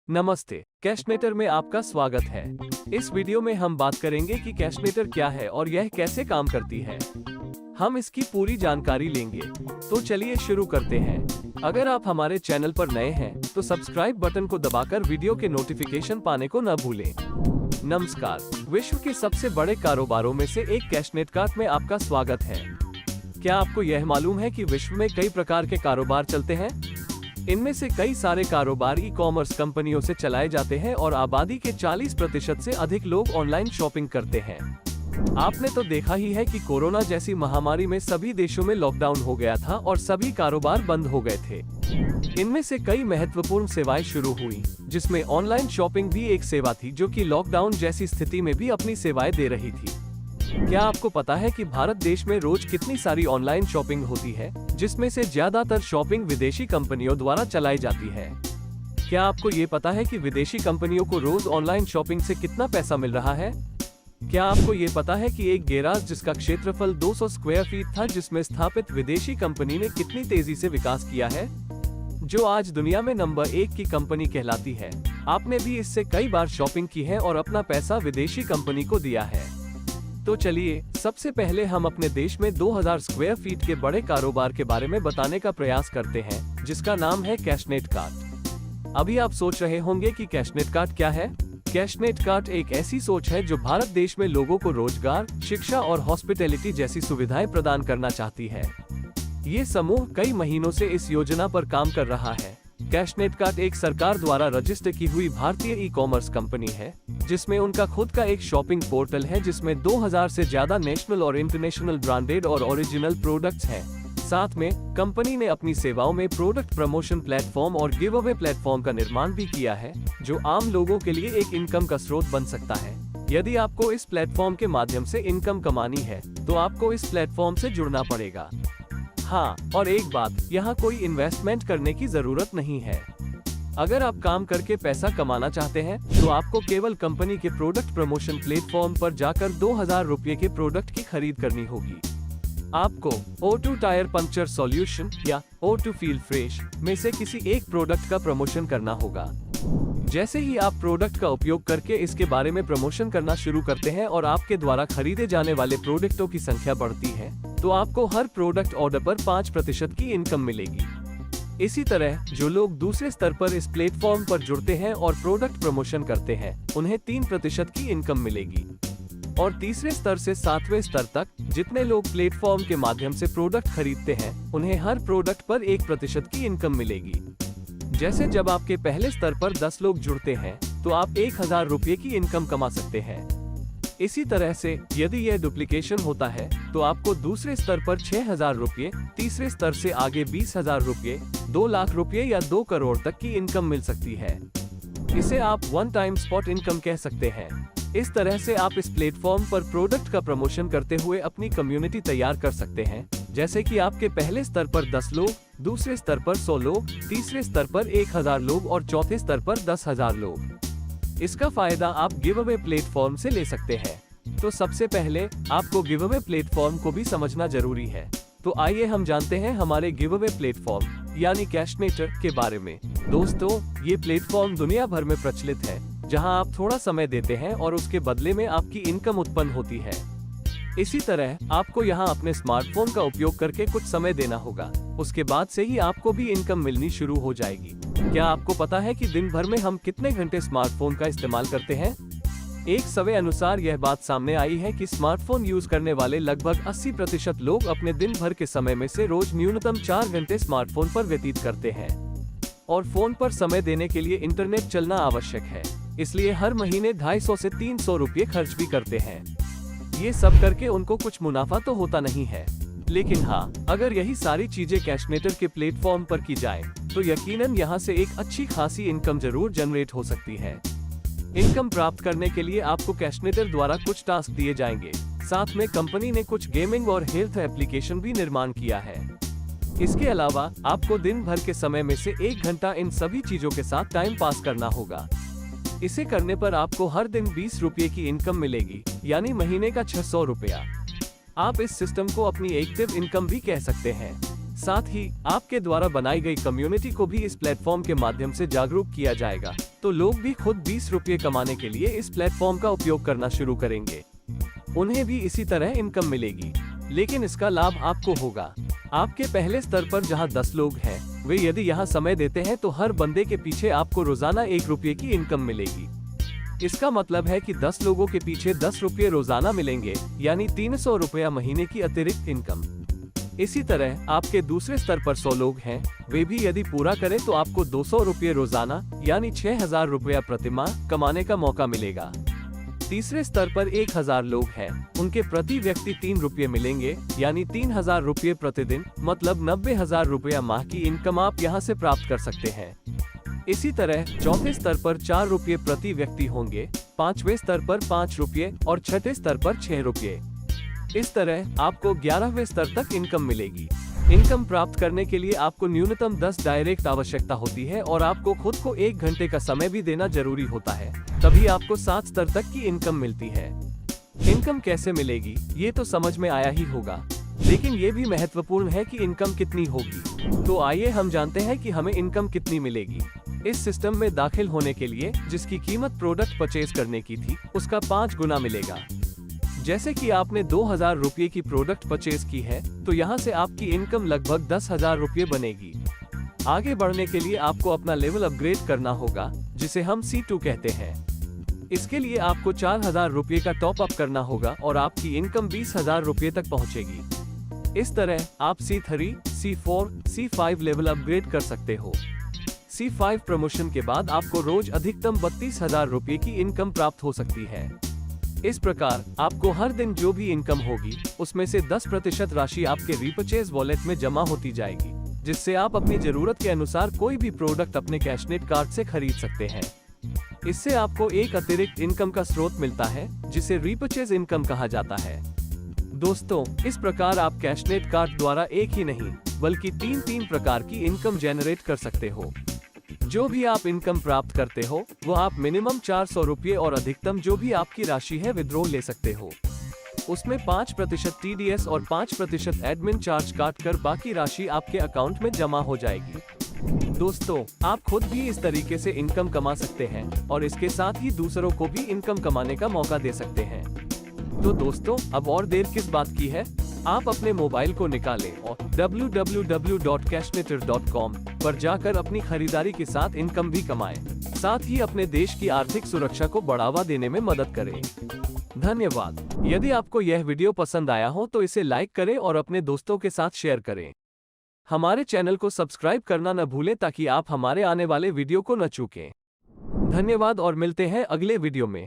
नमस्ते, कैशनेटर में आपका स्वागत है। इस वीडियो में हम बात करेंगे कि कैशनेटर क्या है और यह कैसे काम करती है। हम इसकी पूरी जानकारी लेंगे। तो चलिए शुरू करते हैं। अगर आप हमारे चैनल पर नए हैं तो सब्सक्राइब बटन को दबाकर वीडियो के नोटिफिकेशन पाने को न भूलें। नमस्कार, विश्व के सबसे बड़े कारोबारों में से एक कैशनेट कार्ट में आपका स्वागत है। क्या आपको यह मालूम है कि विश्व में कई प्रकार के कारोबार चलते हैं? इनमें से कई सारे कारोबार ई कॉमर्स कंपनियों से चलाए जाते हैं और आबादी के 40% से अधिक लोग ऑनलाइन शॉपिंग करते हैं। आपने तो देखा ही है कि कोरोना जैसी महामारी में सभी देशों में लॉकडाउन हो गया था और सभी कारोबार बंद हो गए थे। इनमें से कई महत्वपूर्ण सेवाएं शुरू हुई, जिसमें ऑनलाइन शॉपिंग भी एक सेवा थी जो कि लॉकडाउन जैसी स्थिति में भी अपनी सेवाएं दे रही थी। क्या आपको पता है कि भारत देश में रोज कितनी सारी ऑनलाइन शॉपिंग होती है, जिसमें से ज्यादातर शॉपिंग विदेशी कंपनियों द्वारा चलाई जाती है? क्या आपको ये पता है कि विदेशी कंपनियों को रोज ऑनलाइन शॉपिंग से कितना पैसा मिल रहा है? क्या आपको ये पता है कि एक गैराज जिसका क्षेत्रफल 200 स्क्वायर फीट था, जिसमें स्थापित विदेशी कंपनी ने कितनी तेजी से विकास किया है, जो आज दुनिया में नंबर 1 की कंपनी कहलाती है? आपने भी इससे कई बार शॉपिंग की है और अपना पैसा विदेशी कंपनी को दिया है। तो चलिए सबसे पहले हम अपने देश में 2000 स्क्वायर फीट के बड़े कारोबार के बारे में बताने का प्रयास करते हैं, जिसका नाम है कैशनेट कार्ट। अभी आप सोच रहे होंगे कि कैशनेट कार्ट क्या है? कैशनेट कार्ट एक ऐसी सोच है जो भारत देश में लोगों को रोजगार, शिक्षा और हॉस्पिटैलिटी जैसी सुविधाएं प्रदान करना चाहती है। ये समूह कई महीनों से इस योजना पर काम कर रहा है। कैशनेट कार्ट एक सरकार द्वारा रजिस्टर की हुई भारतीय ई कॉमर्स कंपनी है, जिसमें उनका खुद का एक शॉपिंग पोर्टल है, जिसमें 2000 से ज्यादा नेशनल और इंटरनेशनल ब्रांडेड और ओरिजिनल प्रोडक्ट्स हैं। साथ में कंपनी ने अपनी सेवाओं में प्रोडक्ट प्रमोशन प्लेटफॉर्म और गिव अवे प्लेटफॉर्म का निर्माण भी किया है, जो आम लोगों के लिए एक इनकम का स्रोत बन सकता है। यदि आपको इस प्लेटफॉर्म के माध्यम से इनकम कमानी है तो आपको इस प्लेटफॉर्म से जुड़ना पड़ेगा। हाँ, और एक बात, यहाँ कोई इन्वेस्टमेंट करने की जरूरत नहीं है। अगर आप काम करके पैसा कमाना चाहते हैं तो आपको केवल कंपनी के प्रोडक्ट प्रमोशन प्लेटफॉर्म पर जाकर 2000 रुपये के प्रोडक्ट की खरीद करनी होगी। आपको O2 टायर पंक्चर सॉल्यूशन या O2 फील फ्रेश में से किसी एक प्रोडक्ट का प्रमोशन करना होगा। जैसे ही आप प्रोडक्ट का उपयोग करके इसके बारे में प्रमोशन करना शुरू करते हैं और आपके द्वारा खरीदे जाने वाले प्रोडक्टों की संख्या बढ़ती है, तो आपको हर प्रोडक्ट ऑर्डर पर 5% की इनकम मिलेगी। इसी तरह जो लोग दूसरे स्तर पर इस प्लेटफॉर्म पर जुड़ते हैं और प्रोडक्ट प्रमोशन करते हैं, उन्हें 3% की इनकम मिलेगी। और तीसरे स्तर से 7वें स्तर तक जितने लोग प्लेटफॉर्म के माध्यम से प्रोडक्ट खरीदते हैं, उन्हें हर प्रोडक्ट पर 1% की इनकम मिलेगी। जैसे जब आपके पहले स्तर पर 10 लोग जुड़ते हैं तो आप 1000 रुपये की इनकम कमा सकते हैं। इसी तरह से यदि यह डुप्लीकेशन होता है तो आपको दूसरे स्तर पर 6000 रुपये, तीसरे स्तर से आगे 20,000 रुपये, 2 लाख रुपये या 2 करोड़ तक की इनकम मिल सकती है। इसे आप वन टाइम स्पॉट इनकम कह सकते हैं। इस तरह से आप इस प्लेटफॉर्म पर प्रोडक्ट का प्रमोशन करते हुए अपनी कम्युनिटी तैयार कर सकते हैं। जैसे कि आपके पहले स्तर पर 10 लोग, दूसरे स्तर पर 100 लोग, तीसरे स्तर पर 1000 लोग और चौथे स्तर पर 10,000 लोग। इसका फायदा आप गिव अवे प्लेटफॉर्म से ले सकते हैं। तो सबसे पहले आपको गिव अवे प्लेटफॉर्म को भी समझना जरूरी है। तो आइए हम जानते हैं हमारे गिव अवे प्लेटफॉर्म यानी कैशनेटर के बारे में। दोस्तों, ये प्लेटफॉर्म दुनिया भर में प्रचलित है, जहां आप थोड़ा समय देते हैं और उसके बदले में आपकी इनकम उत्पन्न होती है। इसी तरह आपको यहां अपने स्मार्टफोन का उपयोग करके कुछ समय देना होगा। उसके बाद से ही आपको भी इनकम मिलनी शुरू हो जाएगी। क्या आपको पता है कि दिन भर में हम कितने घंटे स्मार्टफोन का इस्तेमाल करते हैं? एक सर्वे अनुसार यह बात सामने आई है कि स्मार्टफोन यूज करने वाले लगभग 80% लोग अपने दिन भर के समय में से रोज न्यूनतम 4 घंटे स्मार्टफोन पर व्यतीत करते हैं। और फोन पर समय देने के लिए इंटरनेट चलना आवश्यक है, इसलिए हर महीने 250 से 300 रुपये खर्च भी करते हैं। ये सब करके उनको कुछ मुनाफा तो होता नहीं है, लेकिन हाँ, अगर यही सारी चीजें कैशनेटर के प्लेटफॉर्म पर की जाए तो यकीनन यहाँ से एक अच्छी खासी इनकम जरूर जनरेट हो सकती है। इनकम प्राप्त करने के लिए आपको कैशनेटर द्वारा कुछ टास्क दिए जाएंगे। साथ में कंपनी ने कुछ गेमिंग और हेल्थ एप्लीकेशन भी निर्माण किया है। इसके अलावा आपको दिन भर के समय में से 1 घंटा इन सभी चीजों के साथ टाइम पास करना होगा। इसे करने पर आपको हर दिन 20 रुपये की इनकम मिलेगी, यानी महीने का 600 रुपया। आप इस सिस्टम को अपनी एक्टिव इनकम भी कह सकते हैं। साथ ही आपके द्वारा बनाई गई कम्युनिटी को भी इस प्लेटफॉर्म के माध्यम से जागरूक किया जाएगा, तो लोग भी खुद 20 रुपये कमाने के लिए इस प्लेटफॉर्म का उपयोग करना शुरू करेंगे। उन्हें भी इसी तरह इनकम मिलेगी, लेकिन इसका लाभ आपको होगा। आपके पहले स्तर पर जहां 10 लोग हैं, वे यदि यहां समय देते हैं तो हर बंदे के पीछे आपको रोजाना 1 रुपये की इनकम मिलेगी। इसका मतलब है कि 10 लोगों के पीछे 10 रुपये रोजाना मिलेंगे, यानी 300 रुपया महीने की अतिरिक्त इनकम। इसी तरह आपके दूसरे स्तर पर 100 लोग हैं, वे भी यदि पूरा करें तो आपको 200 रुपये रोजाना यानी 6000 रुपया प्रतिमाह कमाने का मौका मिलेगा। तीसरे स्तर पर 1000 लोग हैं, उनके प्रति व्यक्ति 3 रुपये मिलेंगे, यानी 3000 रुपये प्रतिदिन, मतलब 90,000 रुपया माह की इनकम आप यहां से प्राप्त कर सकते हैं। इसी तरह चौथे स्तर पर 4 रुपये प्रति व्यक्ति होंगे, पांचवें स्तर पर 5 रुपये और छठे स्तर पर 6 रुपये। इस तरह आपको 11वें स्तर तक इनकम मिलेगी। इनकम प्राप्त करने के लिए आपको न्यूनतम 10 डायरेक्ट आवश्यकता होती है और आपको खुद को 1 घंटे का समय भी देना जरूरी होता है, तभी आपको 7 स्तर तक की इनकम मिलती है। इनकम कैसे मिलेगी ये तो समझ में आया ही होगा, लेकिन ये भी महत्वपूर्ण है कि इनकम कितनी होगी। तो आइए हम जानते हैं कि हमें इनकम कितनी मिलेगी। इस सिस्टम में दाखिल होने के लिए जिसकी कीमत प्रोडक्ट परचेज करने की थी, उसका 5 गुना मिलेगा। जैसे कि आपने 2000 रुपये की प्रोडक्ट परचेज की है, तो यहाँ से आपकी इनकम लगभग 10,000 रुपये बनेगी। आगे बढ़ने के लिए आपको अपना लेवल अपग्रेड करना होगा, जिसे हम C2 कहते हैं। इसके लिए आपको 4000 रुपये का टॉप अप करना होगा और आपकी इनकम 20,000 रुपये तक पहुँचेगी। इस तरह आप C3, C4, C5 level upgrade कर सकते हो। C5 प्रमोशन के बाद आपको रोज अधिकतम 32,000 रुपये की इनकम प्राप्त हो सकती है। इस प्रकार आपको हर दिन जो भी इनकम होगी, उसमें से 10% राशि आपके रीपरचेज वॉलेट में जमा होती जाएगी, जिससे आप अपनी जरूरत के अनुसार कोई भी प्रोडक्ट अपने कैशनेट कार्ड से खरीद सकते हैं। इससे आपको एक अतिरिक्त इनकम का स्रोत मिलता है, जिसे रीपरचेज इनकम कहा जाता है। दोस्तों, इस प्रकार आप कैशनेट कार्ड द्वारा एक ही नहीं बल्कि 3 प्रकार की इनकम जनरेट कर सकते हो। जो भी आप इनकम प्राप्त करते हो, वो आप मिनिमम 400 रुपये और अधिकतम जो भी आपकी राशि है विड्रॉ ले सकते हो। उसमें 5% TDS और 5% एडमिन चार्ज काट कर बाकी राशि आपके अकाउंट में जमा हो जाएगी। दोस्तों, आप खुद भी इस तरीके से इनकम कमा सकते हैं और इसके साथ ही दूसरों को भी इनकम कमाने का मौका दे सकते हैं। तो दोस्तों, अब और देर किस बात की है, आप अपने मोबाइल को निकालें और www.cashnetter.com पर जाकर अपनी खरीदारी के साथ इनकम भी कमाएं। साथ ही अपने देश की आर्थिक सुरक्षा को बढ़ावा देने में मदद करें। धन्यवाद। यदि आपको यह वीडियो पसंद आया हो तो इसे लाइक करें और अपने दोस्तों के साथ शेयर करें। हमारे चैनल को सब्सक्राइब करना न भूलें ताकि आप हमारे आने वाले वीडियो को न चूकें। धन्यवाद और मिलते हैं अगले वीडियो में।